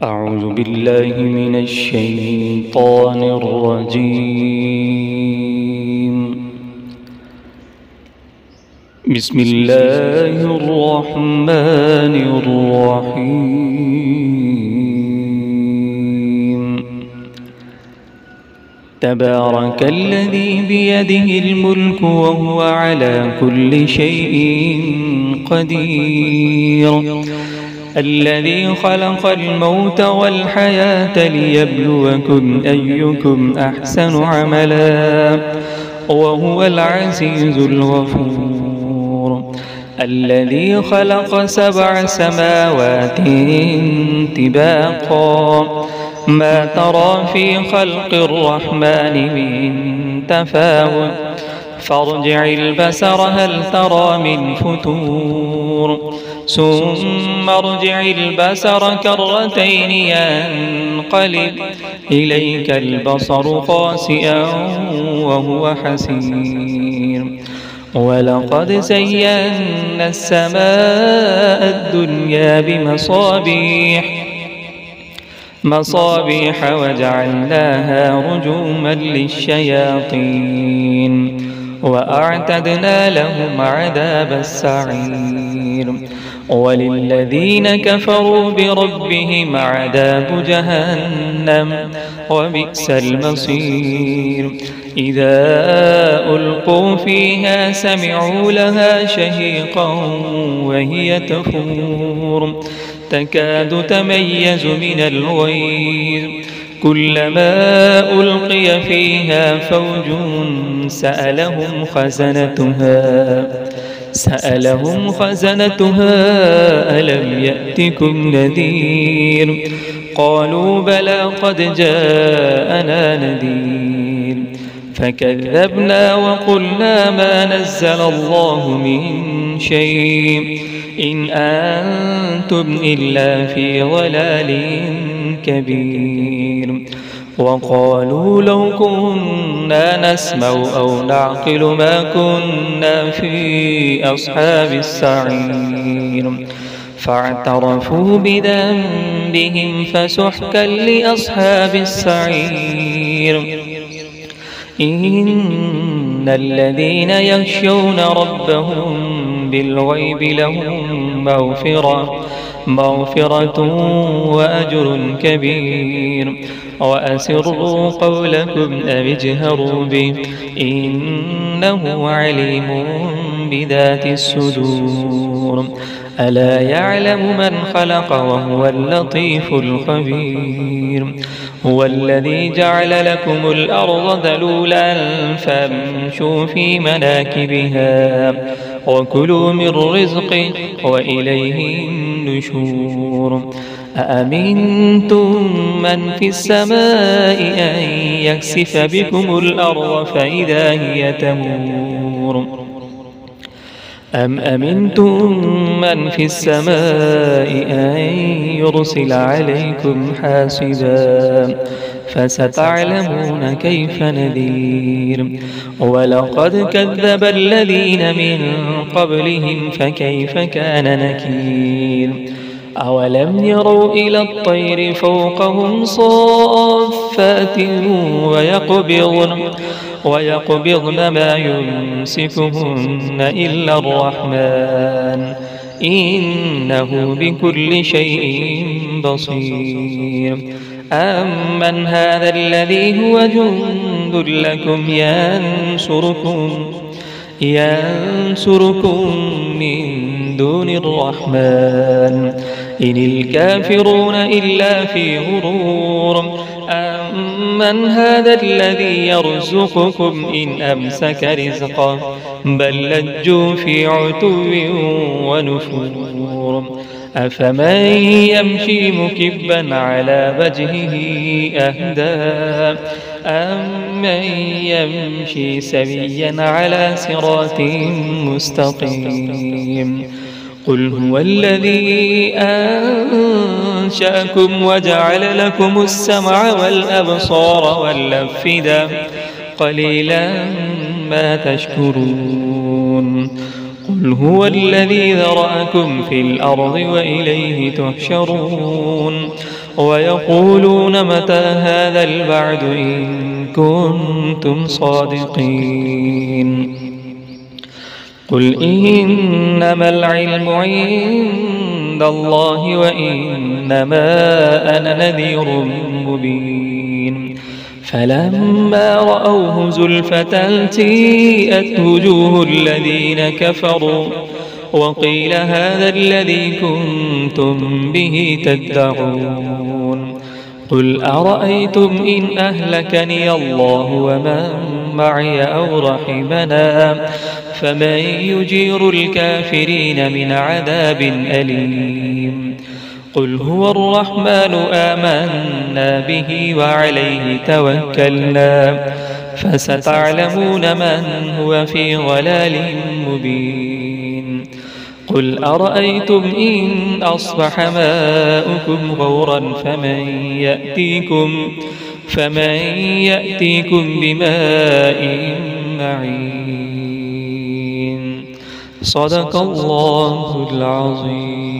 أعوذ بالله من الشيطان الرجيم. بسم الله الرحمن الرحيم. تبارك الذي بيده الملك وهو على كل شيء قدير، الذي خلق الموت والحياة ليبلوكم أيكم أحسن عملا وهو العزيز الغفور، الذي خلق 7 سماوات طباقا ما ترى في خلق الرحمن من تفاوت فارجع البصر هل ترى من فتور، ثم ارجع البصر كرتين ينقلب إليك البصر خاسئا وهو حسير، ولقد زينا السماء الدنيا بمصابيح وجعلناها رجوما للشياطين وأعتدنا لهم عذاب السعير، وللذين كفروا بربهم عذاب جهنم وبئس المصير، إذا ألقوا فيها سمعوا لها شهيقا وهي تفور تكاد تميز من الغيظ، كلما ألقي فيها فوج سألهم خزنتها ألم يأتكم نذير، قالوا بلى قد جاءنا نذير، فكذبنا وقلنا ما نزل الله من شيء إن أنتم إلا في ضلال كبير، وقالوا لو كنا نسمع أو نعقل ما كنا في أصحاب السعير، فاعترفوا بذنبهم فسحقا لأصحاب السعير، إن الذين يخشون ربهم بالغيب لهم مغفرة وأجر كبير، وأسروا قولكم أو اجهروا به إنه عليم بذات الصدور، ألا يعلم من خلق وهو اللطيف الخبير، هو الذي جعل لكم الأرض ذلولا فامشوا في مناكبها وكلوا من رزقه وإليه النشور، أأمنتم من في السماء أن يكسف بكم الأرض فإذا هي تمور، أم أمنتم من في السماء أن يرسل عليكم حاصبا فستعلمون كيف نذير، ولقد كذب الذين من قبلهم فكيف كان نكير، أولم يروا إلى الطير فوقهم صافات ويقبضن ما يمسكهن إلا الرحمن إنه بكل شيء بصير، أمن هذا الذي هو جند لكم ينصركم من دون الرحمن إن الكافرون إلا في غرور، أمن هذا الذي يرزقكم إن أمسك رزقه بل لجوا في عتو ونفور، أفمن يمشي مكبا على وجهه أهدى أمن يمشي سويا على صراط مستقيم، قل هو الذي أنشأكم وجعل لكم السمع والأبصار والأفئدة قليلا ما تشكرون، قل هو الذي ذرأكم في الأرض وإليه تحشرون ويقولون متى هذا الوعد إن كنتم صادقين قل إنما العلم عند الله وإنما أنا نذير مبين فلما رأوه زلفة سيئت وجوه الذين كفروا وقيل هذا الذي كنتم به تدعون قل أرأيتم إن أهلكني الله ومن معي أو رحمنا فمن يجير الكافرين من عذاب أليم قل هو الرحمن آمنا به وعليه توكلنا فستعلمون من هو في ضلال مبين قل أرأيتم إن أصبح ماؤكم غورا فمن يأتيكم بماء معين صدق الله العظيم.